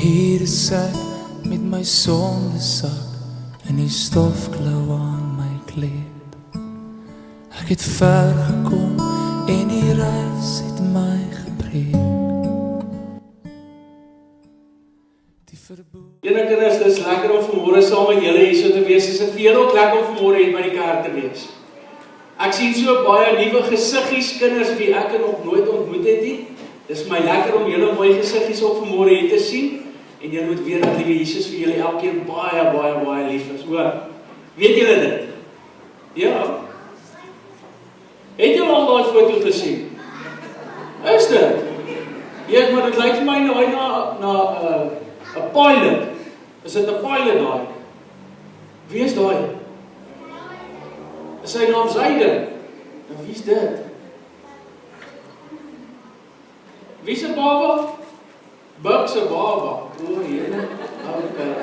hier is ek met my sondesak en die stofklou aan my kleed. Ek het ver gekom en die reis het my gepreek. Julle kinders, dit is lekker om vanmôre saam met julle hier so te wees. Is dit vir julle ook lekker om vanmôre hier by die kerk te wees? Ek sien so baie nuwe gesiggies, kinders wie ek nog nooit ontmoet het nie. Dis my lekker om julle mooi gesiggies ook vanmôre hier te sien. En julle moet weet dat liewe Jesus vir julle elkeen baie lief is. Hoor, weet julle dit? Ja. Het julle al daai foto gesien? Is dit? Ja, maar dit lyk vir my na 'n pilot. Is dit 'n pilot daai? Wie is daai? Is sy naam Zaiden? Nou wie is dit? Wie se baba? Buk se baba. O, jene. Okay.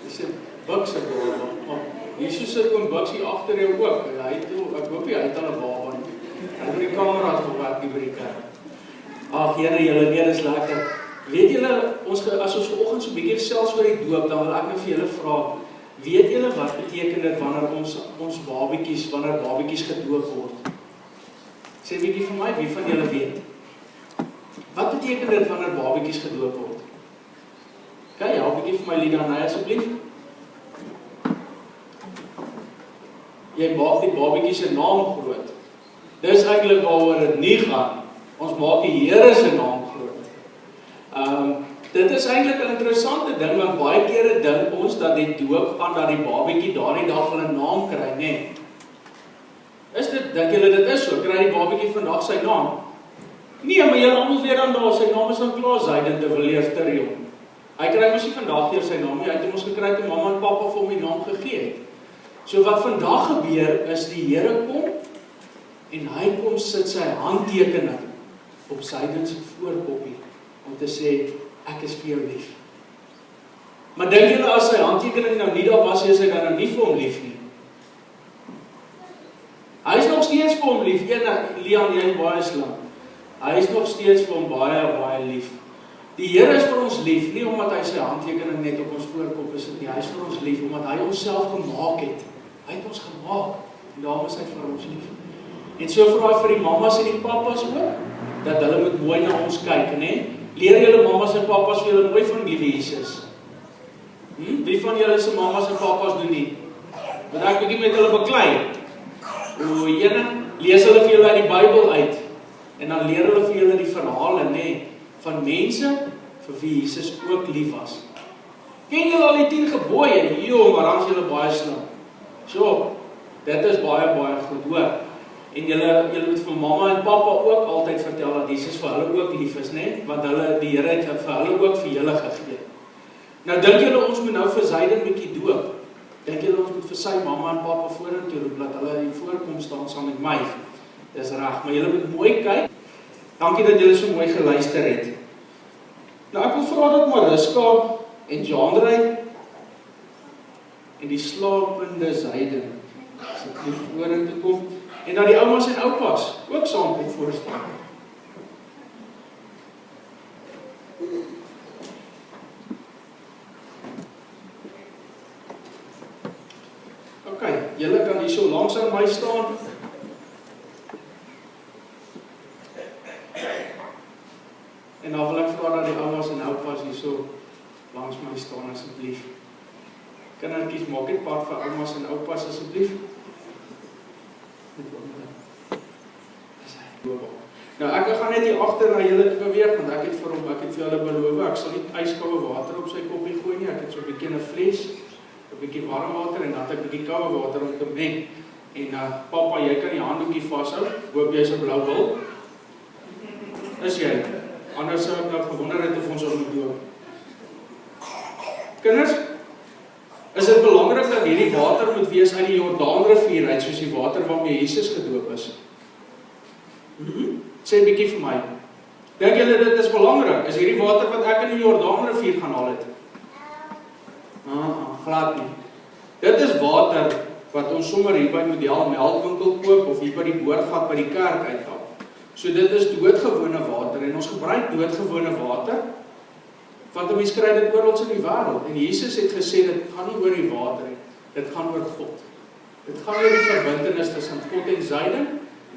Dis 'n Buk se baba. Maar Jesus sit kon Buk hier agter jou ook. Hy het ek hoop hy het al 'n baba nie. Hy het die kameras bewerk hier by die kerk. Ag, Here, julle nee, dis lekker. Weet julle, as ons vanoggend so 'n bietjie gesels oor die doop, dan wil ek net vir julle vra, weet julle wat beteken dit wanneer ons babatjies gedoop word? Sê bietjie vir my, wie van julle weet? Wat beteken dit wanneer babatjies gedoop word? Kan jy help bietjie vir my Lida Ney asseblief? Jy maak die babatjie se naam groot. Dis eintlik waaroor dit nie gaan. Ons maak die Here se naam groot. Dit is eintlik 'n interessante ding, want baie kere dink ons dat die doop gaan dat die babatjie daardie dag wel 'n naam kry, nê? Is dit, dink julle dit is so? Kry die babatjie vandag sy naam? Nee, maar julle almal weet dan daar, sy naam is dan klaar Zaiden Thirion. Hy kry mos nie vandag deur sy naam nie, hy het ons gekry toe mamma en pappa vir hom die naam gegee het. So wat vandag gebeur is die Here kom en hy kom sit sy handtekening op Zaiden se voorkoppie om te sê, ek is vir jou lief. Maar dink julle as sy handtekening nou nie daar was, is hy dan nou nie vir hom lief nie? Hy is nog steeds vir hom lief, Leon, jy is baie slim. Hy is nog steeds vir hom baie lief. Die Here is vir ons lief, nie omdat hy sy handtekening net op ons voorkop is nie, hy is vir ons lief, omdat hy onsself gemaak het. Hy het ons gemaak, en daarom is hy vir ons lief. En so vra hy vir die mamas en die papas ook, dat hulle moet mooi na ons kyk, né? Leer julle mamas en papas vir julle mooi van liewe Jesus. Wie van julle se mamas en papas doen nie? Want ek bietjie met hulle beklei. O, lees hulle vir julle uit die Bybel uit. En dan leer hulle vir julle die verhale, nê, van mense vir wie Jesus ook lief was. Ken julle al die 10 gebooie? Jo, maar dan is julle baie slim. So, dit is baie goed, hoor. En julle moet vir mamma en pappa ook altyd vertel dat Jesus vir hulle ook lief is, nê? Want die Here het vir hulle ook vir julle gegee. Nou dink julle ons moet nou vir Zaiden 'n bietjie doop. Dink julle ons moet vir sy mamma en pappa vorentoe roep dat hulle in voorkom staan saam met my. Dis reg, maar julle moet mooi kyk. Dankie dat julle so mooi geluister het. Nou ek wil vra dat Mariska en Jandrey en die slapende Zaiden asseblief vorentoe kom. En dat die oumas en oupas ook saam kom voorstaan. Ok, julle kan hier so langs aan my staan. En dan wil ek vra dat die oumas en oupas hier so langs my staan asseblief. Kindertjies, maak dit part van oumas en oupas asseblief. Nou ek gaan net hier agter na julle beweeg, want ek het vir julle beloof, ek sal nie yskoue water op sy koppie gooi nie, ek het so 'n bietjie 'n fles, 'n bietjie warm water en dan 'n bietjie koue water om te meng. En pappa, jy kan die handdoekie vashou, hoop jy's 'n blou bil. Is jy? Anders sou ek nou gewonder het of ons moet doop. Kinders, is dit belangrik dat hierdie water moet wees uit die Jordaanrivier uit, soos die water waarmee Jesus gedoop is? Sê 'n bietjie vir my. Dink julle dit is belangrik? Is hierdie water wat ek in die Jordaanrivier gaan haal het? Glad nie. Dit is water wat ons sommer hier by Model Melkwinkel koop of hier by die boorgat by die kerk uithaal. So dit is doodgewone water en ons gebruik doodgewone water Want 'n mens kry dit oral in die wêreld. En Jesus het gesê, dit gaan nie oor die water nie, dit gaan oor God. Dit gaan oor die verbintenis tussen God en Zaiden,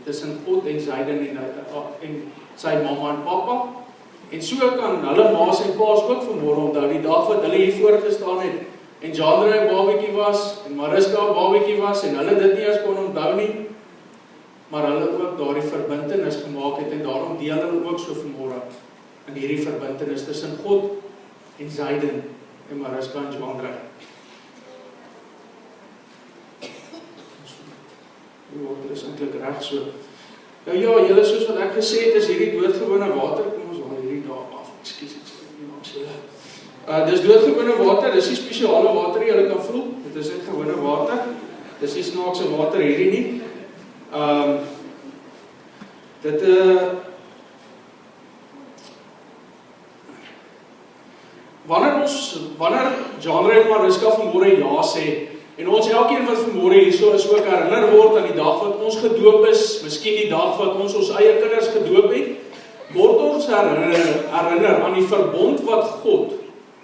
tussen God en Zaiden en sy mamma en pappa. En so kan hulle ma's en pa's ook vanmôre onthou, die dag wat hulle hier voorgestaan het, en Jandre 'n babatjie was, en Mariska 'n babatjie was, en hulle dit nie eens kon onthou nie, maar hulle ook daardie verbintenis gemaak het, en daarom deel hulle ook so vanmôre in hierdie verbintenis tussen God en Zaiden en Mariska en Jandre. Dit is eintlik reg so. Nou ja, julle soos wat ek gesê het, is hierdie doodgewone water, kom ons haal hierdie daar af, ekskuus, ek sê nie langs julle. Dis doodgewone water, dis nie spesiale water nie, julle kan voel, dit is net gewone water, dis nie snaakse water hierdie nie. Wanneer Jandre en Mariska vanmôre ja sê, en ons elkeen wat vanmôre hierso is ook herinner word aan die dag wat ons gedoop is, miskien die dag wat ons eie kinders gedoop het, word ons herinner aan die verbond wat God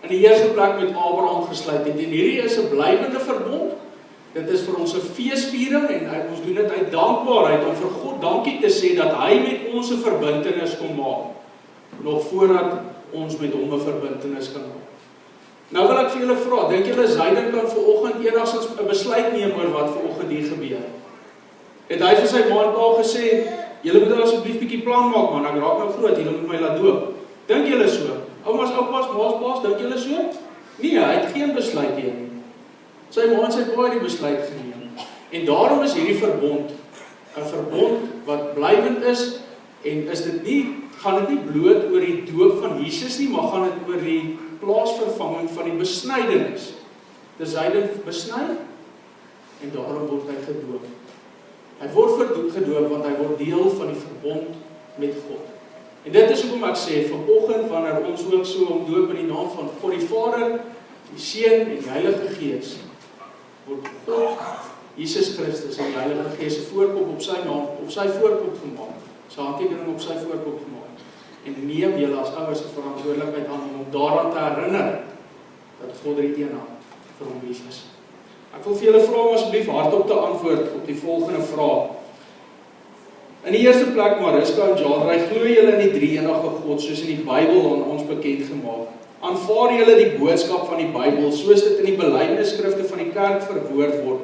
in die eerste plek met Abraham gesluit het. En hierdie is 'n blywende verbond. Dit is vir ons 'n feesviering en ons doen dit uit dankbaarheid om vir God dankie te sê dat hy met ons 'n verbintenis kon maak, nog voordat ons met hom 'n verbintenis kan maak. Nou wil ek vir julle vra, dink julle Zaiden kan vanoggend enigstens 'n besluit neem oor wat vanoggend hier gebeur? Het hy vir sy ma en pa gesê, julle moet asseblief bietjie plan maak man, ek raak nou groot, julle moet my laat doop. Dink julle so? Oumas, oupas, ma's, pa's, dink julle so? Nee, hy het geen besluit hier nie. Sy ma en sy pa het die besluit geneem. En daarom is hierdie verbond 'n verbond wat blywend is, en is dit nie, gaan dit nie bloot oor die doop van Jesus nie, maar gaan dit oor die plaasvervanging van die besnydenis. Dis Zaiden besny en daarom word hy gedoop. Hy word gedoop want hy word deel van die verbond met God. En dit is hoekom ek sê, vanoggend wanneer ons ook so omdoop in die naam van God die Vader, die Seun en die Heilige Gees, word God, Jesus Christus en die Heilige Gees se voorkop op sy naam, op sy voorkop gemaak, sy handtekening op sy voorkop gemaak. En neem julle as ouers se verantwoordelikheid aan om daaraan te herinner dat God die een vir hom lief is. Ek wil vir julle vra om asseblief hardop te antwoord op die volgende vraag. In die eerste plek, Mariska en Jandre, glo julle in die drie-enige God soos in die Bybel aan ons bekend gemaak? Aanvaar julle die boodskap van die Bybel soos dit in die belydenisskrifte van die kerk verwoord word,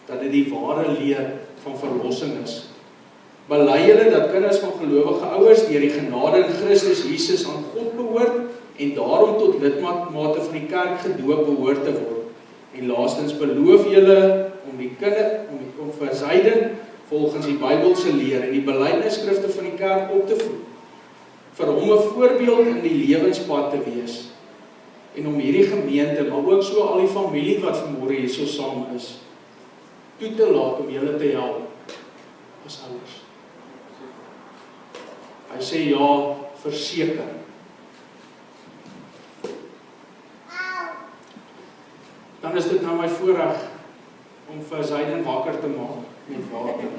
dat dit die ware leer van verlossing is? Bely julle dat kinders van gelowige ouers deur die genade in Christus Jesus aan God behoort en daarom tot lidmate van die kerk gedoop behoort te word? En laastens, beloof julle om vir Zaiden volgens die Bybelse leer en die belydenisskrifte van die kerk op te voed, vir hom 'n voorbeeld in die lewenspad te wees, en om hierdie gemeente, maar ook so al die familie wat vanmôre hier so saam is, toe te laat om julle te help as ouers. Hy sê ja, verseker. Dan is dit nou my voorreg om vir Zaiden wakker te maak met water.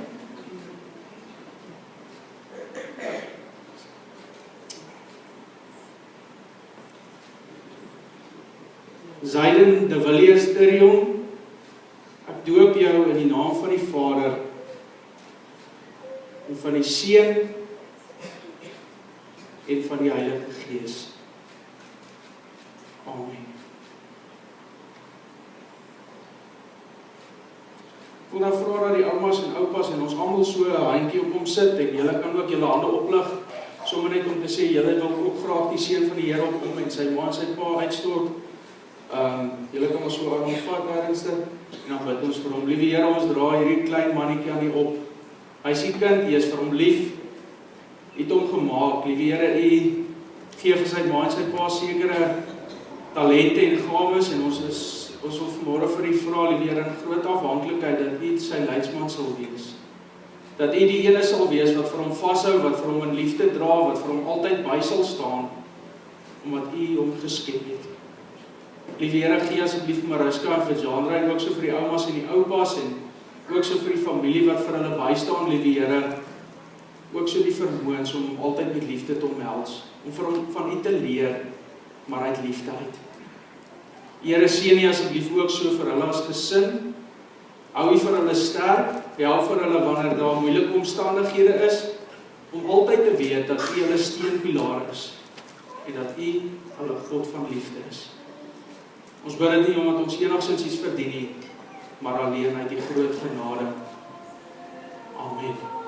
Zaiden de Villiers Thirion, ek doop jou in die naam van die Vader en van die Seun en van die Heilige Gees. Amen. Ek wil nou vra dat die oumas en oupas en ons almal so 'n handjie op hom sit en julle kan ook julle hande oplig, sommer net om te sê julle wil ook graag die seën van die Here op hom en sy ma en sy pa uitstort. Julle kan ons so aan hom vat ernstig en dan bid ons vir hom. Liewe Here, ons dra hierdie klein mannetjie aan U op. Hy is U kind, U is vir hom lief. U het hom gemaak. Liewe Here, U gee vir sy ma en sy pa sekere talente en gawes en ons wil vanmôre vir U vra, liewe Here, in groot afhanklikheid dat U sy leidsman sal wees. Dat U die ene sal wees wat vir hom vashou, wat vir hom in liefde dra, wat vir hom altyd by sal staan, omdat U hom geskep het. Liewe Here, gee asseblief vir Mariska en vir Jandre en ook so vir die oumas en die oupas en ook so vir die familie wat vir hulle bystaan, liewe Here, ook so die vermoëns om altyd met liefde te omhels, om vir hom van U te leer maar uit liefde uit. Here, seën U asseblief ook so vir hulle as gesin. Hou U vir hulle sterk, help vir hulle wanneer daar moeilike omstandighede is, om altyd te weet dat U hulle steunpilaar is en dat U hulle God van liefde is. Ons bid dit nie omdat ons enigsins iets verdien nie, maar alleen uit die groot genade. Amen.